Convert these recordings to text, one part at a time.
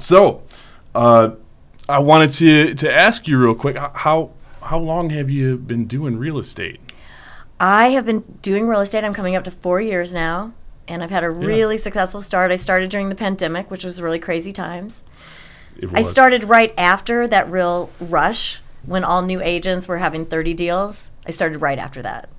So, I wanted to ask you real quick, how long have you been doing real estate? I have been doing real estate. I'm coming up to 4 years now, and I've had a really successful start. I started during the pandemic, which was really crazy times. I started right after that real rush when all new agents were having 30 deals. I started right after that.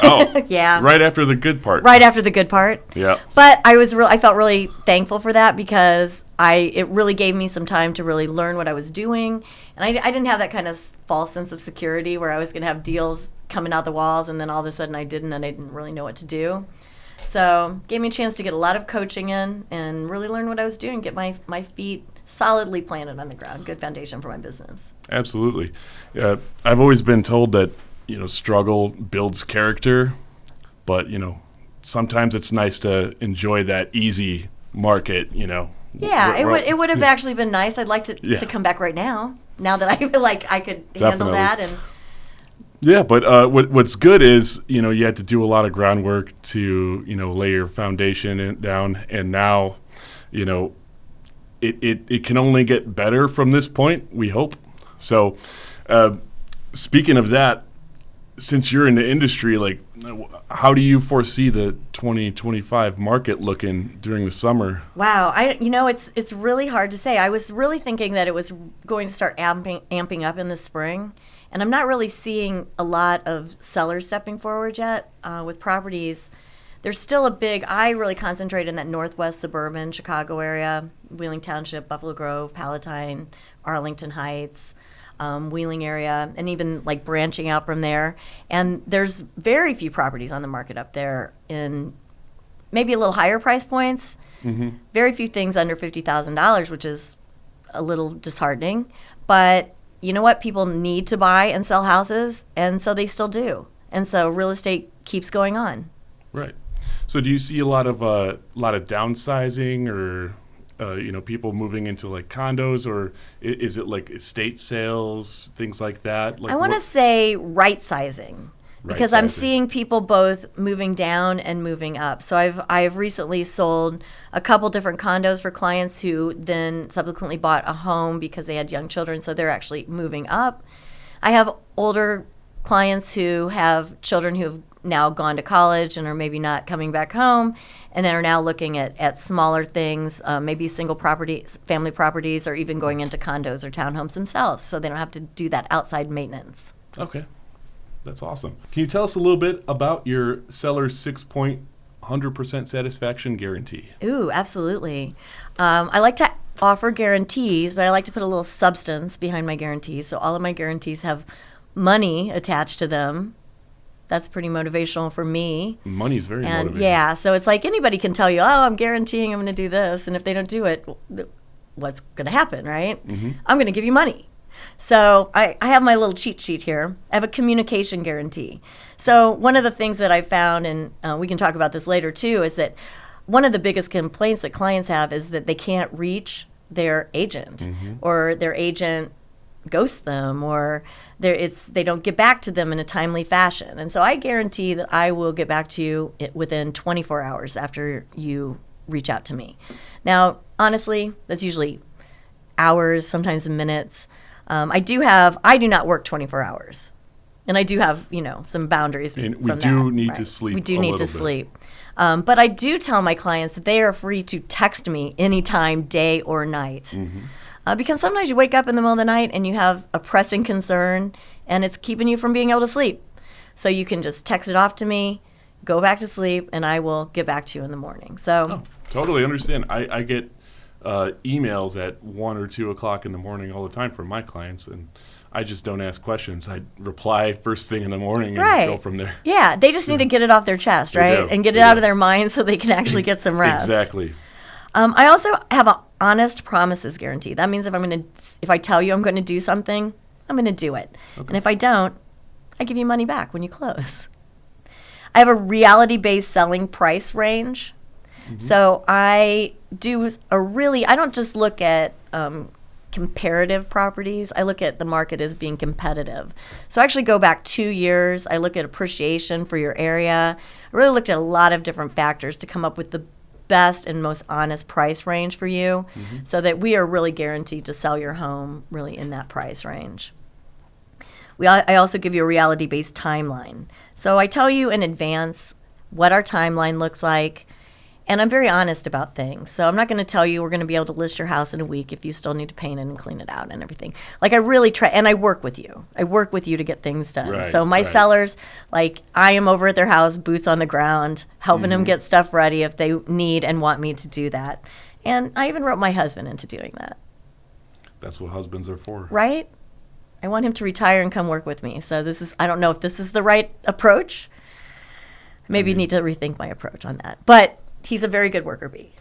Oh, yeah. Right after the good part. Right after the good part. Yeah. But I felt really thankful for that because it really gave me some time to really learn what I was doing, and I didn't have that kind of false sense of security where I was going to have deals coming out the walls and then all of a sudden I didn't, and I didn't really know what to do. So gave me a chance to get a lot of coaching in and really learn what I was doing, get my feet solidly planted on the ground, good foundation for my business. Absolutely. I've always been told that struggle builds character, but sometimes it's nice to enjoy that easy market. Yeah, it would have actually been nice. I'd like to come back right now that I feel like I could handle that. And yeah, but what's good is you had to do a lot of groundwork to lay your foundation down, and now it can only get better from this point, we hope. So speaking of that, since you're in the industry, how do you foresee the 2025 market looking during the summer? Wow, it's really hard to say. I was really thinking that it was going to start amping up in the spring, and I'm not really seeing a lot of sellers stepping forward yet with properties. There's still I really concentrate in that Northwest Suburban Chicago area, Wheeling Township, Buffalo Grove, Palatine, Arlington Heights, Wheeling area, and even branching out from there. And there's very few properties on the market up there in maybe a little higher price points. Mm-hmm. Very few things under $50,000, which is a little disheartening. But you know what? People need to buy and sell houses, and so they still do. And so real estate keeps going on. Right. So do you see a lot of downsizing or people moving into condos, or is it estate sales, things like that? I want to say right sizing, because I'm seeing people both moving down and moving up. So I've recently sold a couple different condos for clients who then subsequently bought a home because they had young children, so they're actually moving up. I have older clients who have children who have now gone to college and are maybe not coming back home, and are now looking at smaller things, maybe single properties, family properties, or even going into condos or townhomes themselves, so they don't have to do that outside maintenance. Okay, that's awesome. Can you tell us a little bit about your seller's 6-point 100% satisfaction guarantee? Ooh, absolutely. I like to offer guarantees, but I like to put a little substance behind my guarantees. So all of my guarantees have money attached to them. That's pretty motivational for me. Money is very motivating. Yeah, so it's anybody can tell you, I'm guaranteeing I'm going to do this, and if they don't do it, what's going to happen, right? Mm-hmm. I'm going to give you money. So I have my little cheat sheet here. I have a communication guarantee. So one of the things that I found, and we can talk about this later too, is that one of the biggest complaints that clients have is that they can't reach their agent, mm-hmm. or their agent ghosts them, or they don't get back to them in a timely fashion. And so I guarantee that I will get back to you within 24 hours after you reach out to me. Now, honestly, that's usually hours, sometimes minutes. I do not work 24 hours. And I do have, some boundaries. And we do need to sleep. We do need to sleep. But I do tell my clients that they are free to text me anytime, day or night. Mm-hmm. Because sometimes you wake up in the middle of the night and you have a pressing concern and it's keeping you from being able to sleep. So you can just text it off to me, go back to sleep, and I will get back to you in the morning. So totally understand. I get emails at 1 or 2 o'clock in the morning all the time from my clients, and I just don't ask questions. I reply first thing in the morning and go from there. Yeah, they just need to get it off their chest, right? And get it out of their mind so they can actually get some rest. Exactly. I also have an honest promises guarantee. That means if I tell you I'm going to do something, I'm going to do it. Okay. And if I don't, I give you money back when you close. I have a reality-based selling price range. Mm-hmm. So I don't just look at comparative properties. I look at the market as being competitive. So I actually go back 2 years. I look at appreciation for your area. I really looked at a lot of different factors to come up with the best and most honest price range for you, so that we are really guaranteed to sell your home really in that price range. I also give you a reality-based timeline. So I tell you in advance what our timeline looks like, and I'm very honest about things. So I'm not going to tell you we're going to be able to list your house in a week if you still need to paint it and clean it out and everything. Like, I really try, and I work with you. I work with you to get things done. Right, so my right. sellers, like, I am over at their house, boots on the ground, helping them get stuff ready if they need and want me to do that. And I even wrote my husband into doing that. That's what husbands are for. Right? I want him to retire and come work with me. So I don't know if this is the right approach. Maybe need to rethink my approach on that. But he's a very good worker bee.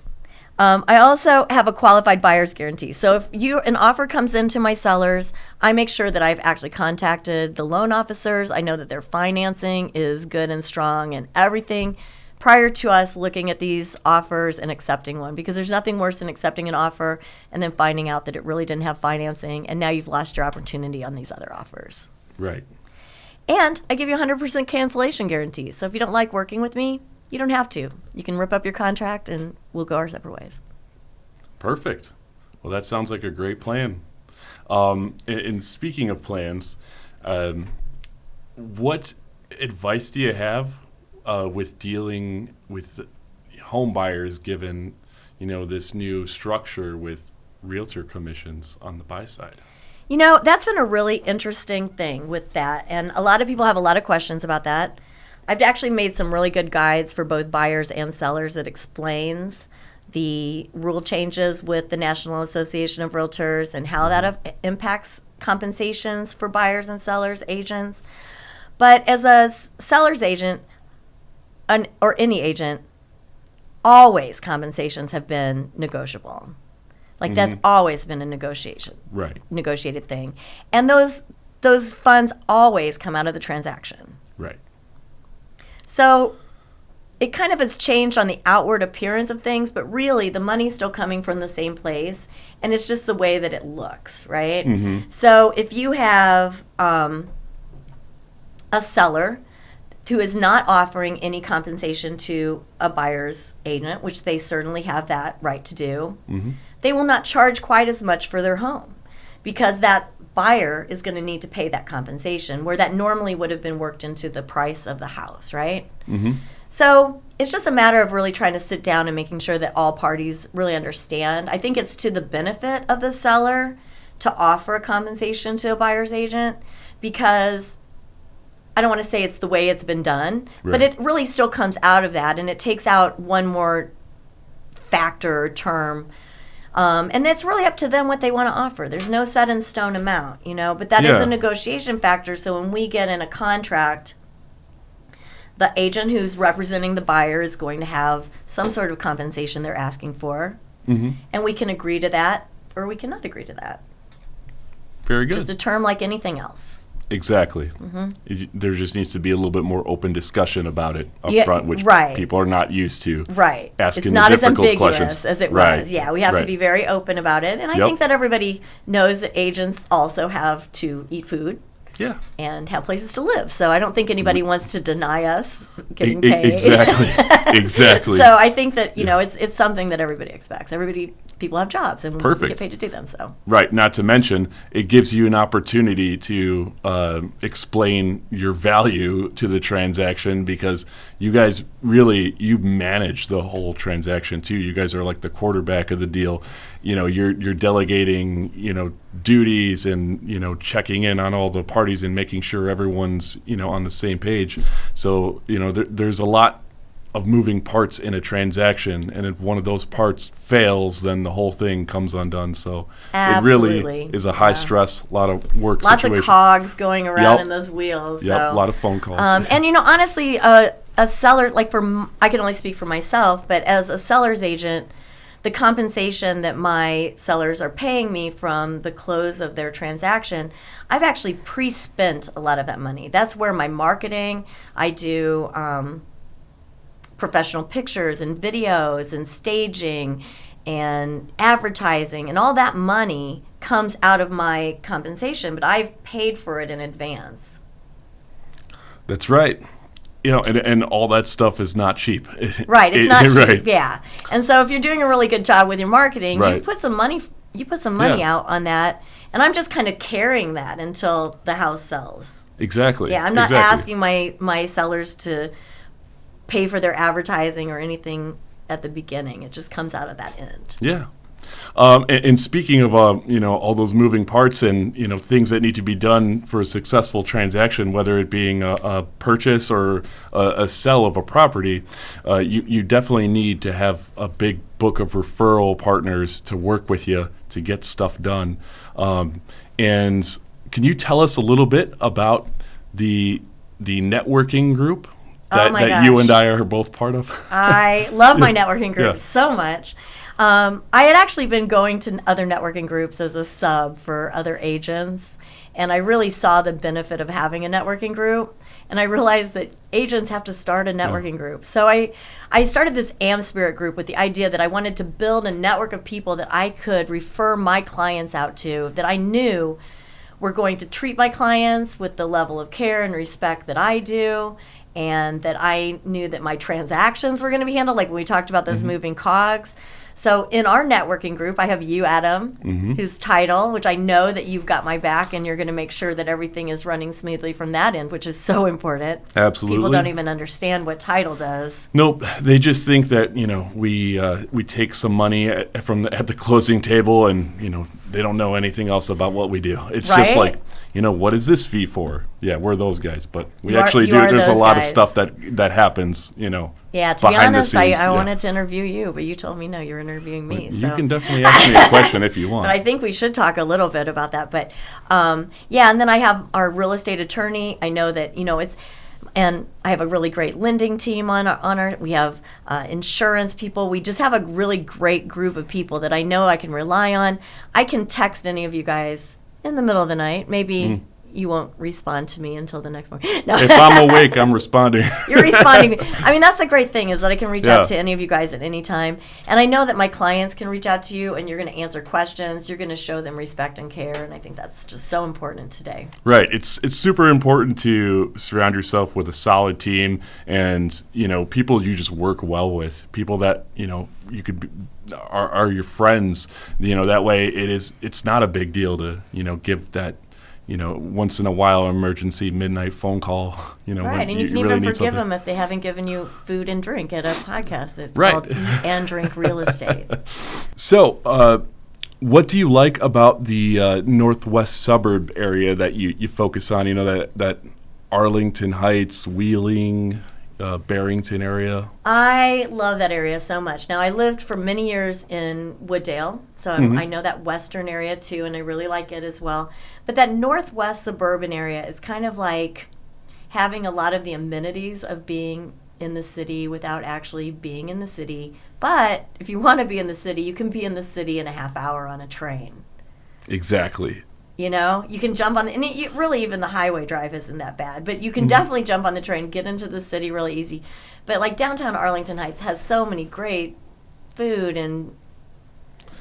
I also have a qualified buyer's guarantee. So if an offer comes into my sellers, I make sure that I've actually contacted the loan officers. I know that their financing is good and strong and everything prior to us looking at these offers and accepting one, because there's nothing worse than accepting an offer and then finding out that it really didn't have financing, and now you've lost your opportunity on these other offers. Right. And I give you a 100% cancellation guarantee. So if you don't like working with me, you don't have to. You can rip up your contract and we'll go our separate ways. Perfect. Well, that sounds like a great plan. And speaking of plans, what advice do you have with dealing with home buyers given, this new structure with realtor commissions on the buy side? That's been a really interesting thing with that. And a lot of people have a lot of questions about that. I've actually made some really good guides for both buyers and sellers that explains the rule changes with the National Association of Realtors and how that impacts compensations for buyers and sellers agents. But as a seller's agent, or any agent, always compensations have been negotiable. Like, that's always been a negotiated thing. And those funds always come out of the transaction. Right. So it kind of has changed on the outward appearance of things, but really the money's still coming from the same place, and it's just the way that it looks, right? So if you have a seller who is not offering any compensation to a buyer's agent, which they certainly have that right to do, they will not charge quite as much for their home, because that buyer is going to need to pay that compensation where that normally would have been worked into the price of the house, right? So it's just a matter of really trying to sit down and making sure that all parties really understand. I think it's to the benefit of the seller to offer a compensation to a buyer's agent, because I don't want to say it's the way it's been done, but it really still comes out of that, and it takes out one more factor or term. And it's really up to them what they want to offer. There's no set in stone amount, but that is a negotiation factor. So when we get in a contract, the agent who's representing the buyer is going to have some sort of compensation they're asking for. And we can agree to that, or we cannot agree to that. Very good. Just a term like anything else. Exactly. There just needs to be a little bit more open discussion about it up front, which people are not used to. Right. Asking it's not the difficult as ambiguous questions as it was. Yeah, we have to be very open about it. And I think that everybody knows that agents also have to eat food. Yeah. And have places to live. So I don't think anybody wants to deny us getting paid. Exactly. So I think that, it's something that everybody expects. People have jobs, and we get paid to do them. So right. Not to mention, it gives you an opportunity to explain your value to the transaction, because you guys you manage the whole transaction too. You guys are like the quarterback of the deal. You're delegating, duties and, checking in on all the parties and making sure everyone's, on the same page. So, there's a lot of moving parts in a transaction, and if one of those parts fails, then the whole thing comes undone. So Absolutely. It really is a high stress, a lot of work Lots situation. of cogs going around in those wheels. A lot of phone calls. And honestly, a seller, I can only speak for myself, but as a seller's agent, the compensation that my sellers are paying me from the close of their transaction, I've actually pre-spent a lot of that money. That's where my marketing, I do professional pictures and videos and staging and advertising, and all that money comes out of my compensation, but I've paid for it in advance. That's right. and all that stuff is not cheap. Right, it's not cheap, right. yeah. And so if you're doing a really good job with your marketing, Right. you put some money out on that, and I'm just kind of carrying that until the house sells. Exactly. Yeah, I'm not exactly. asking my sellers to pay for their advertising or anything at the beginning. It just comes out of that end. Yeah. And speaking of, all those moving parts and, things that need to be done for a successful transaction, whether it being a purchase or a sell of a property, you definitely need to have a big book of referral partners to work with you to get stuff done. And can you tell us a little bit about the networking group that you and I are both part of? I love my networking group so much. I had actually been going to other networking groups as a sub for other agents, and I really saw the benefit of having a networking group, and I realized that agents have to start a networking group. So I started this Am Spirit group with the idea that I wanted to build a network of people that I could refer my clients out to, that I knew were going to treat my clients with the level of care and respect that I do, and that I knew that my transactions were going to be handled, like when we talked about those moving cogs. So in our networking group, I have you, Adam, whose title, which I know that you've got my back, and you're going to make sure that everything is running smoothly from that end, which is so important. Absolutely. People don't even understand what title does. Nope. They just think that, we take some money at the closing table, and, they don't know anything else about what we do. It's just like, what is this fee for? Yeah, we're those guys. But we actually do. There's a lot of stuff that happens, Yeah, to be behind the honest, scenes. I wanted to interview you, but you told me no, you're interviewing me. You So. can definitely ask me a question if you want. But I think we should talk a little bit about that. But and then I have our real estate attorney. I know that and I have a really great lending team on our. We have insurance people. We just have a really great group of people that I know I can rely on. I can text any of you guys in the middle of the night. Maybe you won't respond to me until the next morning. No. If I'm awake, I'm responding. You're responding. I mean, that's the great thing, is that I can reach out to any of you guys at any time. And I know that my clients can reach out to you, and you're going to answer questions. You're going to show them respect and care. And I think that's just so important today. Right. It's super important to surround yourself with a solid team and, people you just work well with, people that, you could are your friends. That way it's not a big deal to, give that, once in a while emergency midnight phone call, right, and you can really even forgive something. them if they haven't given you food and drink at a podcast. It's Right. called Eat and Drink Real Estate. So, what do you like about the Northwest suburb area that you focus on? That Arlington Heights, Wheeling, Barrington area? I love that area so much. Now, I lived for many years in Wooddale, so I know that western area too, and I really like it as well. But that northwest suburban area is kind of like having a lot of the amenities of being in the city without actually being in the city. But if you want to be in the city, you can be in the city in a half hour on a train. Exactly. You can jump on, and really even the highway drive isn't that bad, but you can definitely jump on the train, get into the city really easy. But like downtown Arlington Heights has so many great food and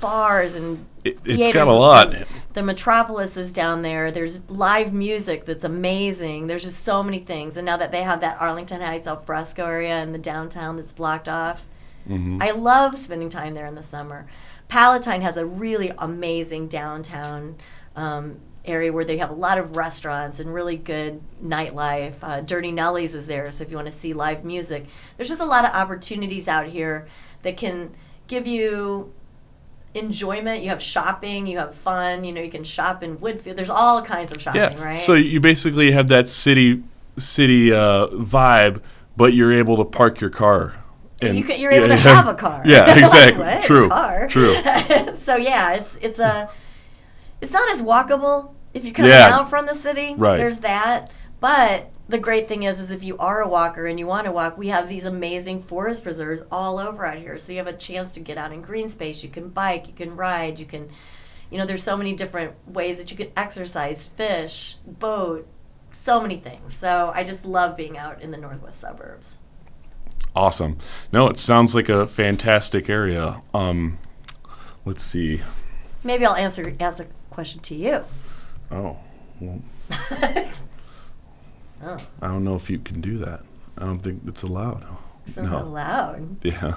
bars and it's got a lot. The Metropolis is down there. There's live music that's amazing. There's just so many things. And now that they have that Arlington Heights al fresco area in the downtown that's blocked off, I love spending time there in the summer. Palatine has a really amazing downtown area where they have a lot of restaurants and really good nightlife. Dirty Nellies is there, so if you want to see live music. There's just a lot of opportunities out here that can give you enjoyment. You have shopping, you have fun, you can shop in Woodfield. There's all kinds of shopping, right? So you basically have that city vibe, but you're able to park your car. And you're able to have a car. Yeah, exactly. Like, True. True. So yeah, it's not as walkable if you come down from the city. Right. There's that. But the great thing is if you are a walker and you want to walk, we have these amazing forest preserves all over out here. So you have a chance to get out in green space. You can bike, you can ride, you can, there's so many different ways that you can exercise, fish, boat, so many things. So I just love being out in the northwest suburbs. Awesome. No, it sounds like a fantastic area. Let's see. Maybe I'll ask a question to you. Oh, well. Oh. I don't know if you can do that. I don't think it's allowed. So not allowed. Yeah.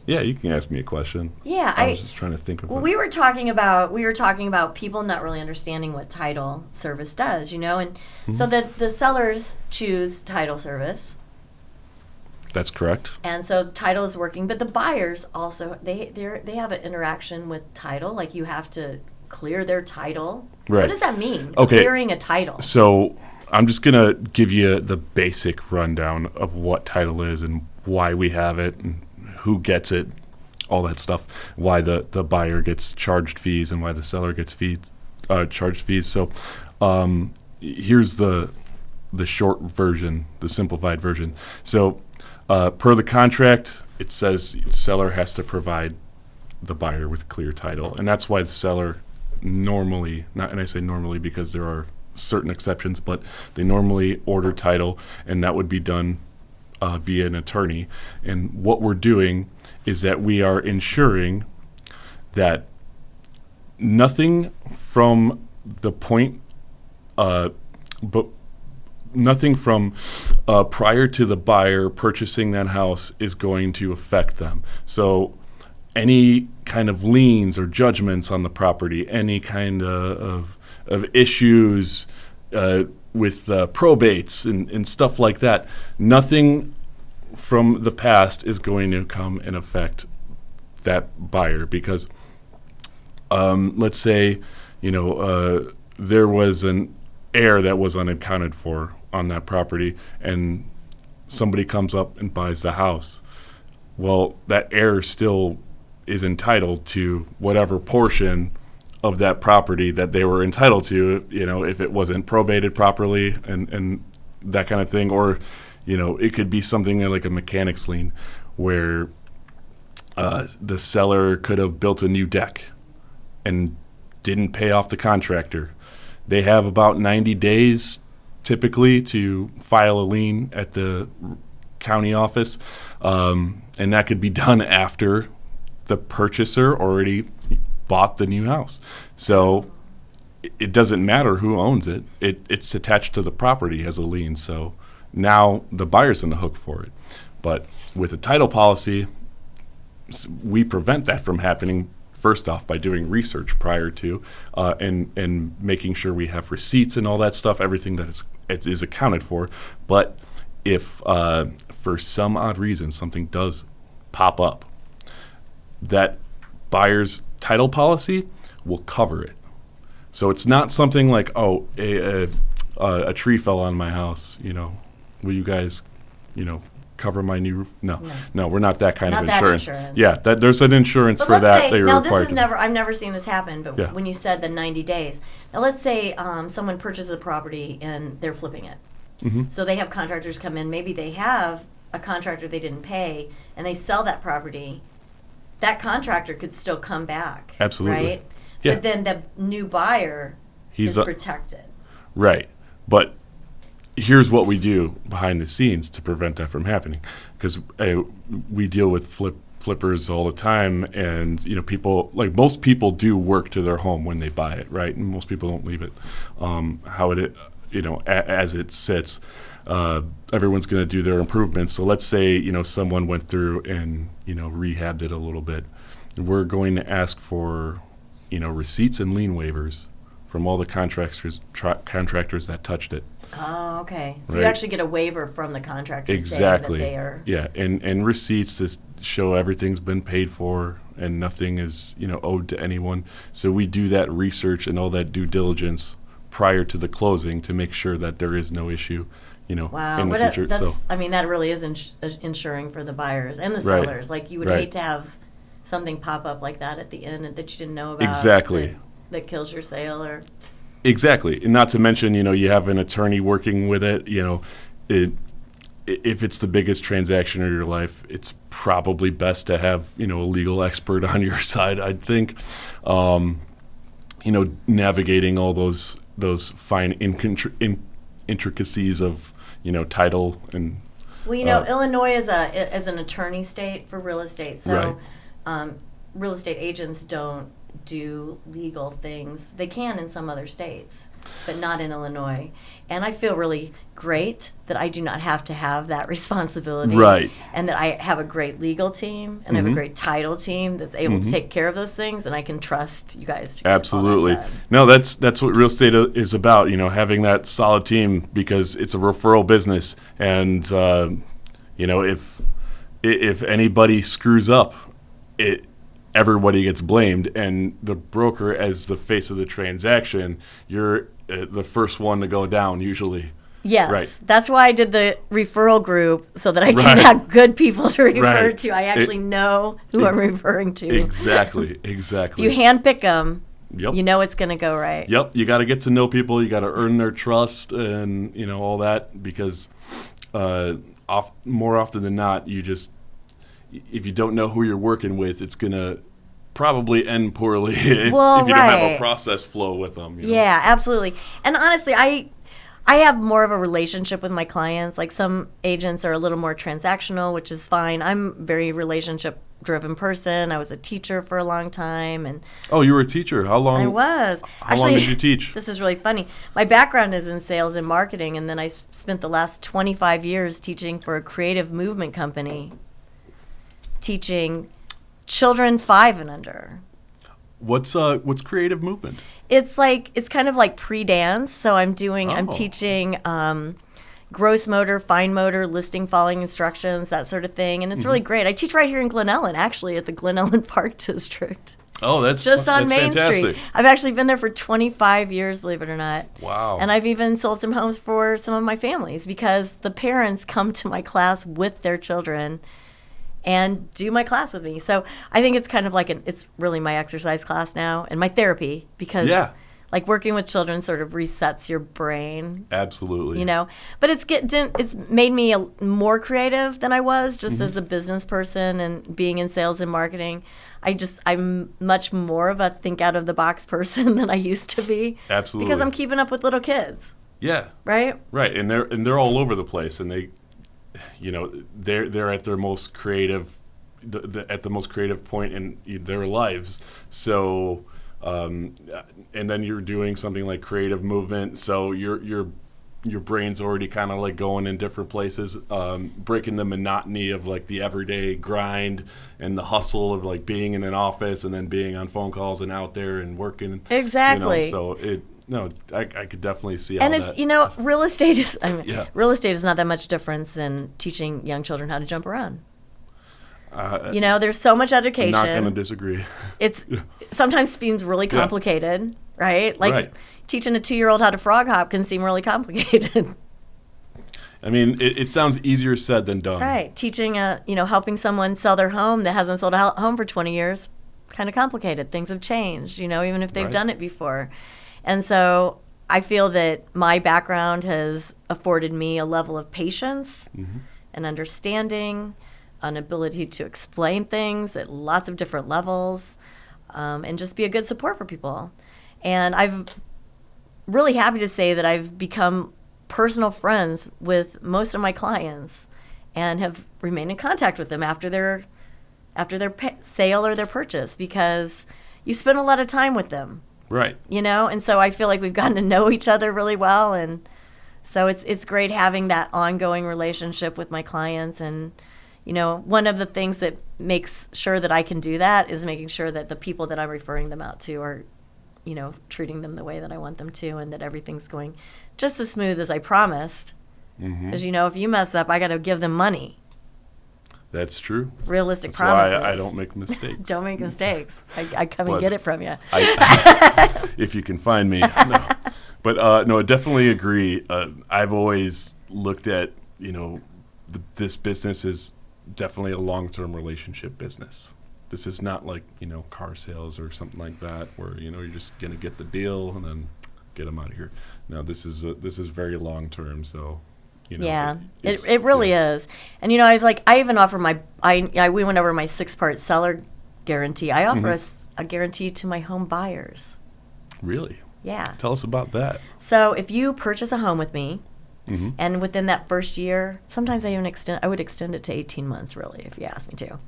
Yeah, you can ask me a question. Yeah, I was just trying to think of. Well, we were talking about people not really understanding what title service does, and so the sellers choose title service. That's correct. And so title is working, but the buyers also they have an interaction with title. Like you have to clear their title. Right. What does that mean? Okay. Clearing a title. So I'm just gonna give you the basic rundown of what title is and why we have it and who gets it, all that stuff. Why the buyer gets charged fees and why the seller gets charged fees. So here's the short version, the simplified version. So per the contract, it says seller has to provide the buyer with clear title, and that's why the seller normally, and I say normally because there are certain exceptions, but they normally order title, and that would be done via an attorney. And what we're doing is that we are ensuring that nothing from the point, but nothing from prior to the buyer purchasing that house is going to affect them. So any kind of liens or judgments on the property, any kind of issues with probates and stuff like that, nothing from the past is going to come and affect that buyer. Because let's say there was an heir that was unaccounted for on that property, and somebody comes up and buys the house. Well, that heir still is entitled to whatever portion of that property that they were entitled to, if it wasn't probated properly and that kind of thing. Or, it could be something like a mechanics lien where the seller could have built a new deck and didn't pay off the contractor. They have about 90 days typically to file a lien at the county office, and that could be done after the purchaser already bought the new house. So it doesn't matter who owns it. It's attached to the property as a lien. So now the buyer's on the hook for it. But with a title policy, we prevent that from happening, first off, by doing research prior to and making sure we have receipts and all that stuff, everything that is accounted for. But if for some odd reason something does pop up, that buyer's title policy will cover it. So it's not something like, a tree fell on my house, will you guys, cover my new roof? No, we're not that kind of insurance. Yeah, there's an insurance for that. I've never seen this happen, but yeah. When you said the 90 days, now let's say someone purchases a property and they're flipping it. Mm-hmm. So they have contractors come in, maybe they have a contractor they didn't pay, and they sell that property. That contractor could still come back. Absolutely. Right? Yeah. But then the new buyer is protected. Right. But here's what we do behind the scenes to prevent that from happening. Because we deal with flippers all the time, and people, like most people, do work to their home when they buy it, right? And most people don't leave it how it as it sits. Everyone's going to do their improvements. So let's say someone went through and rehabbed it a little bit. We're going to ask for receipts and lien waivers from all the contractors that touched it. Oh, okay. So right? You actually get a waiver from the contractor. Exactly. Saying that they are. Yeah, and receipts to show everything's been paid for and nothing is owed to anyone. So we do that research and all that due diligence prior to the closing to make sure that there is no issue. Wow, in the future. That really is insuring for the buyers and the Right. sellers. Like you would Right. hate to have something pop up like that at the end that you didn't know about. Exactly. That kills your sale or. Exactly, and not to mention, you have an attorney working with it. If it's the biggest transaction of your life, it's probably best to have a legal expert on your side. I'd think, navigating all those fine intricacies of title and. Well, Illinois is an attorney state for real estate, so real estate agents don't do legal things. They can in some other states. but not in Illinois. And I feel really great that I do not have to have that responsibility. Right. And that I have a great legal team and I have a great title team that's able to take care of those things, and I can trust you guys to get Absolutely. all that done. No, that's what real estate is about, having that solid team, because it's a referral business. And, if anybody screws up, everybody gets blamed. And the broker, as the face of the transaction, you're the first one to go down usually. Yes, Right. That's why I did the referral group, so that I can Right. have good people to refer Right. to. I actually know who I'm referring to. Exactly. If you handpick them, Yep. you know it's going to go right. Yep, you got to get to know people. You got to earn their trust, and all that, because more often than not, if you don't know who you're working with, it's gonna probably end poorly if you don't have a process flow with them. Yeah, absolutely. And honestly, I have more of a relationship with my clients. Like, some agents are a little more transactional, which is fine. I'm a very relationship-driven person. I was a teacher for a long time, and Oh, you were a teacher. How long? I was. How long did you teach? This is really funny. My background is in sales and marketing, and then I spent the last 25 years teaching for a creative movement company, teaching children 5 and under. What's creative movement? It's kind of like pre-dance. So I'm teaching gross motor, fine motor, listing following instructions, that sort of thing. And it's really great. I teach right here in Glen Ellen, actually, at the Glen Ellen Park District. Oh, that's Just on Main fantastic. Street. I've actually been there for 25 years, believe it or not. Wow. And I've even sold some homes for some of my families, because the parents come to my class with their children and do my class with me. So I think it's kind of like it's really my exercise class now and my therapy, because like working with children sort of resets your brain. Absolutely. But it's made me more creative than I was just as a business person, and being in sales and marketing. I'm much more of a think out of the box person than I used to be. Absolutely. Because I'm keeping up with little kids. Yeah. Right? Right. And they're all over the place, and they're at their most creative, at the most creative point in their lives. So, and then you're doing something like creative movement. So your brain's already kind of like going in different places, breaking the monotony of like the everyday grind and the hustle of like being in an office and then being on phone calls and out there and working. Exactly. So I could definitely see and how it's, that. real estate is, real estate is not that much difference than teaching young children how to jump around. There's so much education. I'm not going to disagree. It's sometimes seems really complicated, right? Like teaching a 2-year-old how to frog hop can seem really complicated. I mean, it sounds easier said than done. Right. Teaching helping someone sell their home that hasn't sold a home for 20 years, kind of complicated. Things have changed, even if they've done it before. And so I feel that my background has afforded me a level of patience and understanding, an ability to explain things at lots of different levels, and just be a good support for people. And I'm really happy to say that I've become personal friends with most of my clients and have remained in contact with them after their sale or their purchase, because you spend a lot of time with them. Right. And so I feel like we've gotten to know each other really well, and so it's great having that ongoing relationship with my clients. And one of the things that makes sure that I can do that is making sure that the people that I'm referring them out to are treating them the way that I want them to, and that everything's going just as smooth as I promised. Because if you mess up, I got to give them money. That's true. Realistic That's promises. why I don't make mistakes. Don't make mistakes. I come and get it from you. If you can find me. No. But I definitely agree. I've always looked at, this business is definitely a long-term relationship business. This is not like, car sales or something like that where, you're just going to get the deal and then get them out of here. No, this is very long-term, so... it really is. And I even offer we went over my 6-part seller guarantee. I offer a guarantee to my home buyers. Really? Yeah. Tell us about that. So if you purchase a home with me, and within that first year, sometimes I would extend it to 18 months, really, if you ask me to.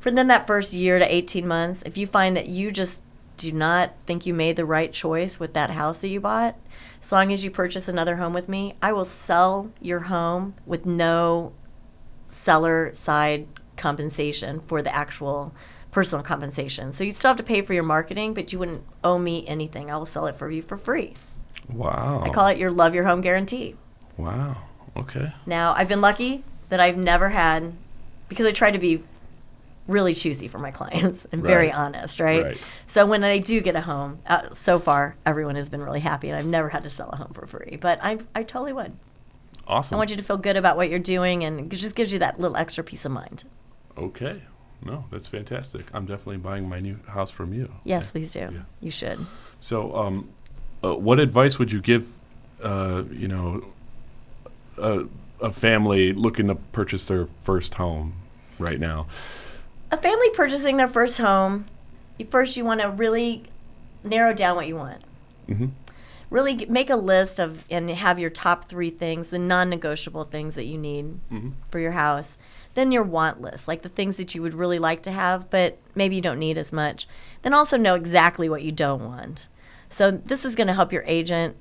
For then that first year to 18 months, if you find that you just do not think you made the right choice with that house that you bought, as long as you purchase another home with me, I will sell your home with no seller side compensation for the actual personal compensation. So you still have to pay for your marketing, but you wouldn't owe me anything. I will sell it for you for free. Wow. I call it your love your home guarantee. Wow. Okay. Now, I've been lucky that I've never had, because I try to be really choosy for my clients and very honest, right? So when I do get a home, so far everyone has been really happy, and I've never had to sell a home for free. But I totally would. Awesome. I want you to feel good about what you're doing, and it just gives you that little extra peace of mind. Okay. No, that's fantastic. I'm definitely buying my new house from you. Yes, please do. Yeah. You should. So, what advice would you give, a family looking to purchase their first home right now? A family purchasing their first home, you want to really narrow down what you want. Mm-hmm. Really make a list of and have your top 3 things, the non-negotiable things that you need for your house. Then your want list, like the things that you would really like to have, but maybe you don't need as much. Then also know exactly what you don't want. So this is going to help your agent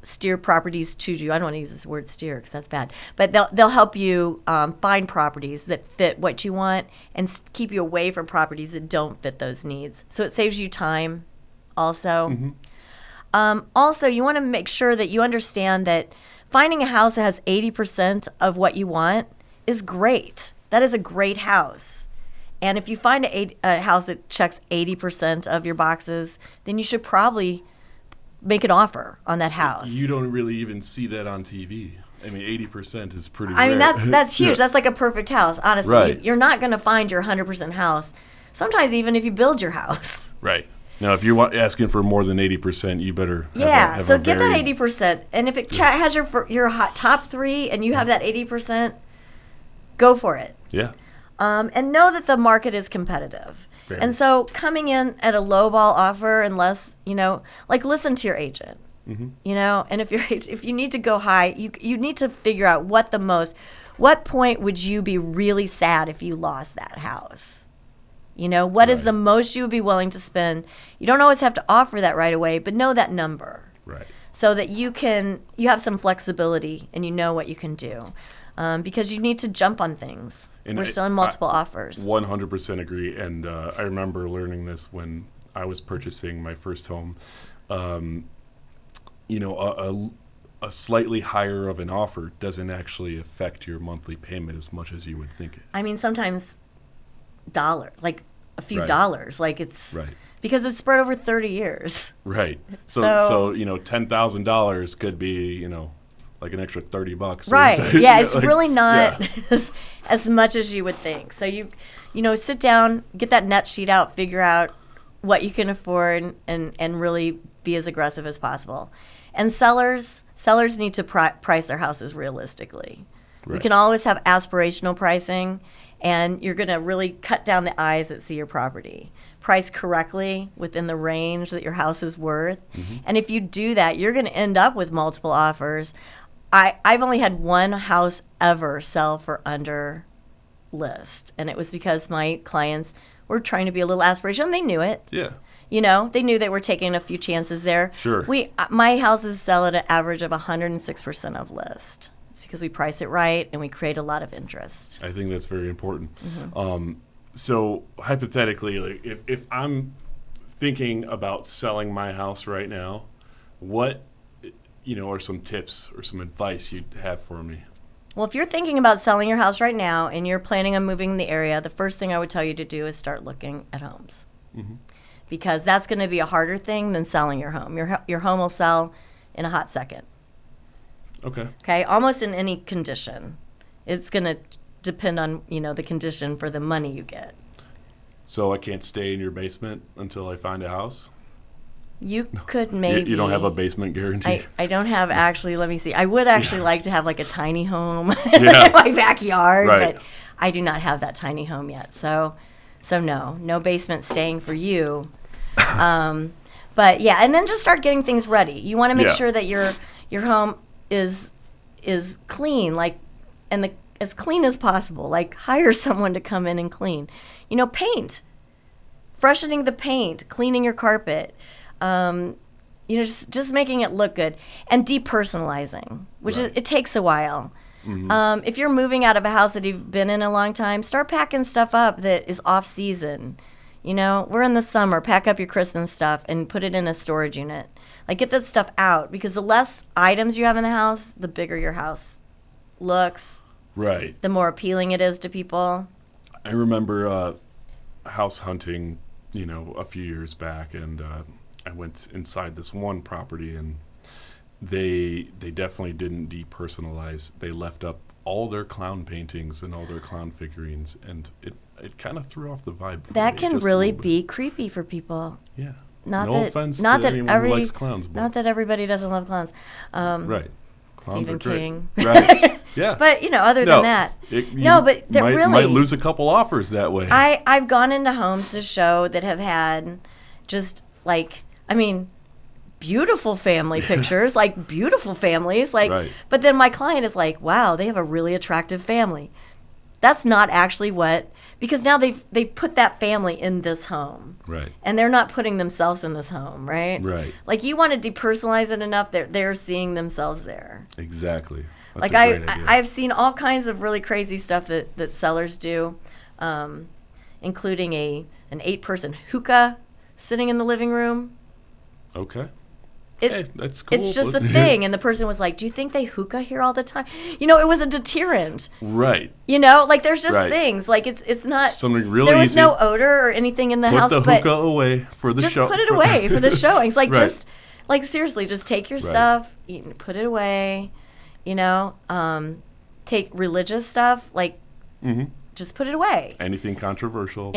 steer properties to you. I don't want to use this word steer because that's bad, but they'll help you find properties that fit what you want and keep you away from properties that don't fit those needs. So it saves you time also. Also, you want to make sure that you understand that finding a house that has 80% of what you want is great. That is a great house. And if you find a house that checks 80% of your boxes, then you should probably make an offer on that house. You don't really even see that on TV. I mean, 80% is pretty I mean, rare. that's huge. Yeah. That's like a perfect house, honestly. Right. You're not going to find your 100% house, sometimes even if you build your house. Right. Now, if you're asking for more than 80%, you better have so get that 80%. And if it has your top 3 and you have that 80%, go for it. Yeah. And know that the market is competitive. Very. And so coming in at a lowball offer, unless, listen to your agent, and if you need to go high, you need to figure out what point would you be really sad if you lost that house? What is the most you would be willing to spend? You don't always have to offer that right away, but know that number. Right. So that you have some flexibility and you know what you can do. Because you need to jump on things. And we're still in multiple offers. 100% agree. And I remember learning this when I was purchasing my first home. A slightly higher of an offer doesn't actually affect your monthly payment as much as you would think it. I mean, sometimes dollars, like a few dollars, like it's because it's spread over 30 years. Right. So $10,000 could be, like an extra $30. Right. Yeah, it's really not as much as you would think. So you sit down, get that net sheet out, figure out what you can afford, and really be as aggressive as possible. And sellers need to price their houses realistically. Right. You can always have aspirational pricing, and you're going to really cut down the eyes that see your property. Price correctly within the range that your house is worth. Mm-hmm. And if you do that, you're going to end up with multiple offers. I've only had one house ever sell for under list, and it was because my clients were trying to be a little aspirational. They knew it. Yeah. They knew they were taking a few chances there. Sure. My houses sell at an average of 106% of list. It's because we price it right and we create a lot of interest. I think that's very important. Mm-hmm. So hypothetically, like if I'm thinking about selling my house right now, what are some tips or some advice you'd have for me? Well, if you're thinking about selling your house right now and you're planning on moving in the area, the first thing I would tell you to do is start looking at homes. Mm-hmm. Because that's going to be a harder thing than selling your home. Your home will sell in a hot second. Okay, almost in any condition. It's going to depend on, the condition for the money you get. So I can't stay in your basement until I find a house? You could maybe. You don't have a basement guarantee? I don't have actually. Let me see. I would actually like to have like a tiny home in my backyard, but I do not have that tiny home yet. So no basement staying for you. But yeah, and then just start getting things ready. You want to make sure that your home is clean, as clean as possible. Like hire someone to come in and clean. Paint. freshening the paint, cleaning your carpet, just making it look good, and depersonalizing, which it takes a while. Mm-hmm. If you're moving out of a house that you've been in a long time, start packing stuff up that is off season. We're in the summer. Pack up your Christmas stuff and put it in a storage unit. Like, get that stuff out, because the less items you have in the house, the bigger your house looks. Right. The more appealing it is to people. I remember house hunting, a few years back, and I went inside this one property, and they definitely didn't depersonalize. They left up all their clown paintings and all their clown figurines, and it kind of threw off the vibe for that me. Can really be creepy for people. Yeah. No offense to anyone who likes clowns. But not that everybody doesn't love clowns. Right. Clowns Stephen are great. King. Right. Yeah. But, other than that. But that might really. lose a couple offers that way. I've gone into homes to show that have had just beautiful family pictures, like beautiful families. Right. But then my client is like, wow, they have a really attractive family. That's not actually because now they've put that family in this home. Right. And they're not putting themselves in this home, right? Right. Like, you want to depersonalize it enough that they're seeing themselves there. Exactly. That's a great idea. I've seen all kinds of really crazy stuff that sellers do, including an 8-person hookah sitting in the living room. Okay. That's cool. It's just a thing. And the person was like, do you think they hookah here all the time? It was a deterrent. Right. There's just things. Like, it's not. Something really there was easy. No odor or anything in the house. Put the hookah away for the show. Just put it away for the showings. Like, right. Seriously, just take your stuff, put it away, take religious stuff, just put it away. Anything controversial,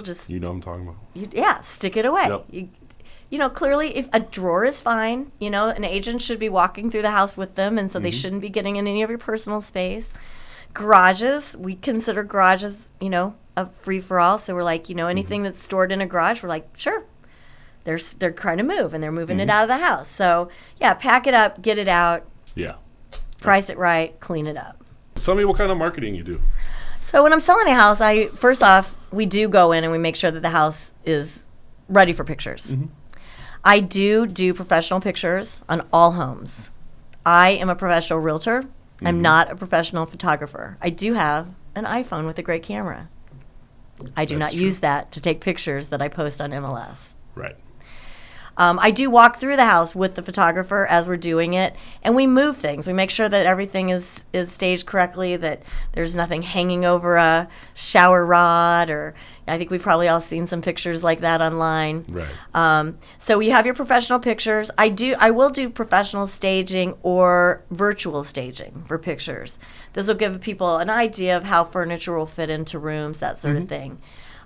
just. You know what I'm talking about. Stick it away. Yep. Clearly, if a drawer is fine, an agent should be walking through the house with them, and so they shouldn't be getting in any of your personal space. Garages, we consider garages, a free-for-all. So we're like, anything that's stored in a garage, we're like, sure. They're trying to move, and they're moving it out of the house. So, pack it up, get it out. Yeah. Price it right, clean it up. Tell me what kind of marketing you do. So when I'm selling a house, first off, we do go in and we make sure that the house is ready for pictures. Mm-hmm. I do professional pictures on all homes. I am a professional realtor. Mm-hmm. I'm not a professional photographer. I do have an iPhone with a great camera. I do not use that to take pictures that I post on MLS. Right. I do walk through the house with the photographer as we're doing it, and we move things. We make sure that everything is staged correctly, that there's nothing hanging over a shower rod, or I think we've probably all seen some pictures like that online. Right. So you have your professional pictures. I will do professional staging or virtual staging for pictures. This will give people an idea of how furniture will fit into rooms, that sort of thing.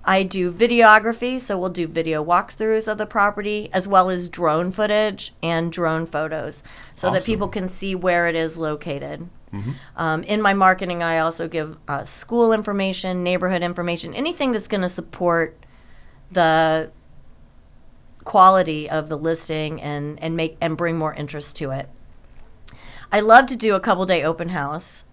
I do videography, so we'll do video walkthroughs of the property, as well as drone footage and drone photos, so that people can see where it is located. Mm-hmm. In my marketing, I also give school information, neighborhood information, anything that's going to support the quality of the listing and bring more interest to it. I love to do a couple-day open house,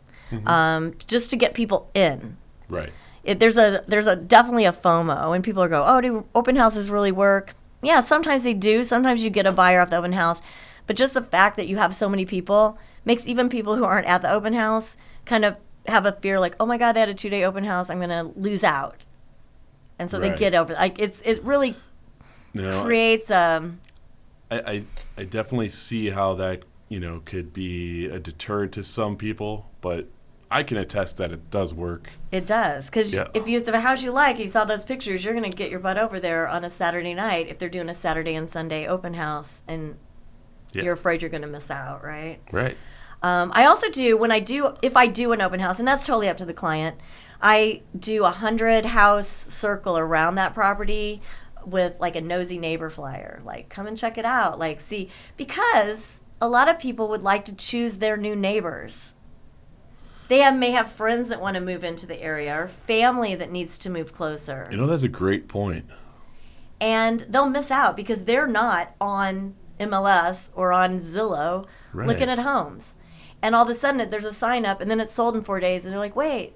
just to get people in. Right. There's definitely a FOMO, and people go, oh, do open houses really work? Yeah, sometimes they do. Sometimes you get a buyer off the open house. But just the fact that you have so many people makes even people who aren't at the open house kind of have a fear like, oh my God, they had a 2-day open house, I'm going to lose out. And so they get over it. Like, it really creates I definitely see how that, could be a deterrent to some people, but I can attest that it does work. It does, because if you have a house you like, you saw those pictures, you're going to get your butt over there on a Saturday night if they're doing a Saturday and Sunday open house, and you're afraid you're going to miss out, right? Right. I also do, if I do an open house, and that's totally up to the client, I do 100-house circle around that property with like a nosy neighbor flyer, like come and check it out, like see, because a lot of people would like to choose their new neighbors. They may have friends that want to move into the area or family that needs to move closer. That's a great point. And they'll miss out because they're not on MLS or on Zillow looking at homes. And all of a sudden there's a sign up and then it's sold in 4 days and they're like, wait,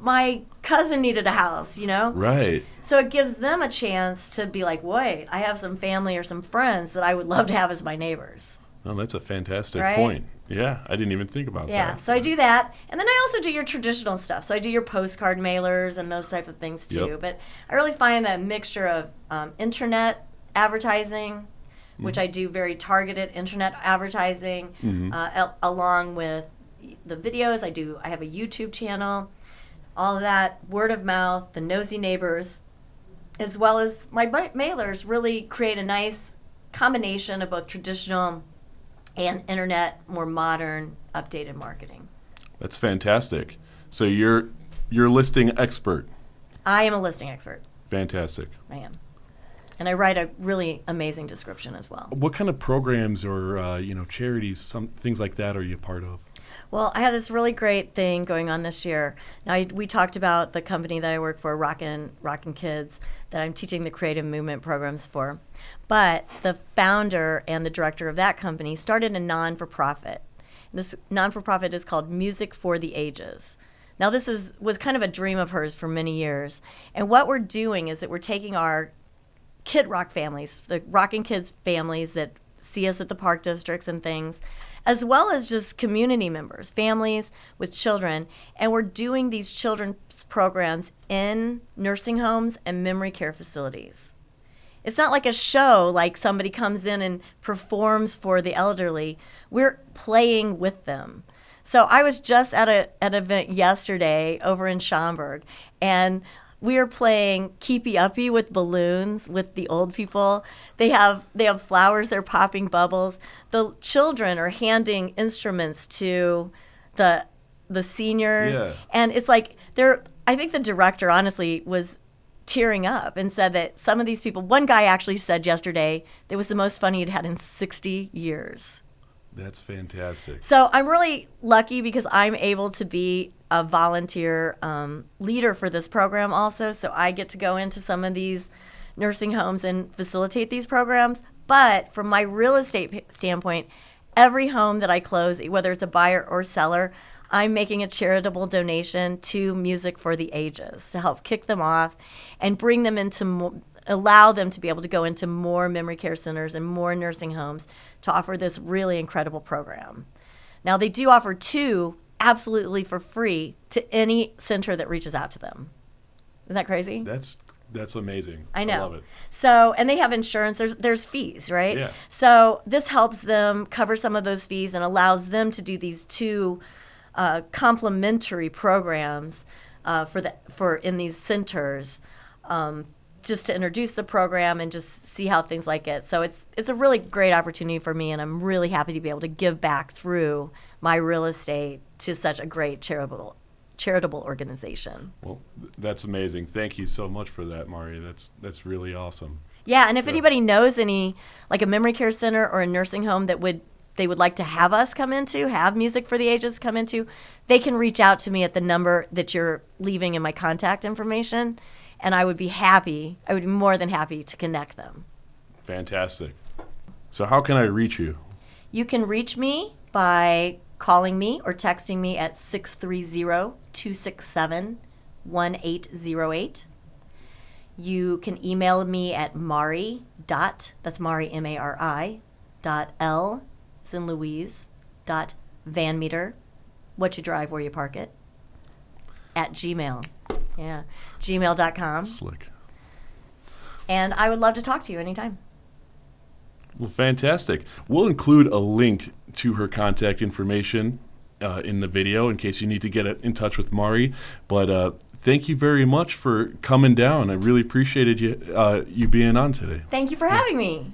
my cousin needed a house, you know? Right. So it gives them a chance to be like, wait, I have some family or some friends that I would love to have as my neighbors. Oh, that's a fantastic Right? point. Yeah, I didn't even think about Yeah, that. so I do that. And then I also do your traditional stuff. So I do your postcard mailers and those type of things too. Yep. But I really find that mixture of internet advertising, which I do very targeted internet advertising, along with the videos. I have a YouTube channel, all of that, word of mouth, the nosy neighbors, as well as my mailers really create a nice combination of both traditional and internet, more modern, updated marketing. That's fantastic. So you're a listing expert. I am a listing expert. Fantastic. I am. And I write a really amazing description as well. What kind of programs or charities, some things like that, are you a part of? Well, I have this really great thing going on this year. Now, we talked about the company that I work for, Rockin' Kids, that I'm teaching the creative movement programs for. But the founder and the director of that company started a non-for-profit. This non-for-profit is called Music for the Ages. Now, this was kind of a dream of hers for many years. And what we're doing is that we're taking our Kid Rock families, the Rockin' Kids families that see us at the park districts and things, as well as just community members, families with children. And we're doing these children's programs in nursing homes and memory care facilities. It's not like a show, like somebody comes in and performs for the elderly. We're playing with them. So I was just at an event yesterday over in Schaumburg, and we are playing keepy uppy with balloons with the old people. They have flowers, they're popping bubbles. The children are handing instruments to the seniors. Yeah. And it's like I think the director honestly was tearing up and said that some of these people, one guy actually said yesterday that was the most fun he'd had in 60 years. That's fantastic. So I'm really lucky because I'm able to be a volunteer leader for this program also. So I get to go into some of these nursing homes and facilitate these programs. But from my real estate standpoint, every home that I close, whether it's a buyer or seller, I'm making a charitable donation to Music for the Ages to help kick them off and bring them into allow them to be able to go into more memory care centers and more nursing homes to offer this really incredible program. Now, they do offer 2 absolutely for free to any center that reaches out to them. Isn't that crazy? That's amazing. I know. I love it. So, and they have insurance. There's fees, right? Yeah. So this helps them cover some of those fees and allows them to do these 2 complementary programs for in these centers. Just to introduce the program and just see how things like it. So it's a really great opportunity for me, and I'm really happy to be able to give back through my real estate to such a great charitable organization. Well, that's amazing. Thank you so much for that, Mari. That's really awesome. Yeah, and if anybody knows any, like a memory care center or a nursing home that they would like to have us come into, have Music for the Ages come into, they can reach out to me at the number that you're leaving in my contact information. And I would be more than happy to connect them. Fantastic. So how can I reach you? You can reach me by calling me or texting me at 630-267-1808. You can email me at that's Mari, M-A-R-I, .L, as in Louise, .vanmeter, what you drive, where you park it, at Gmail. Yeah, gmail.com. Slick. And I would love to talk to you anytime. Well, fantastic. We'll include a link to her contact information in the video in case you need to get in touch with Mari. But thank you very much for coming down. I really appreciated you being on today. Thank you for having me.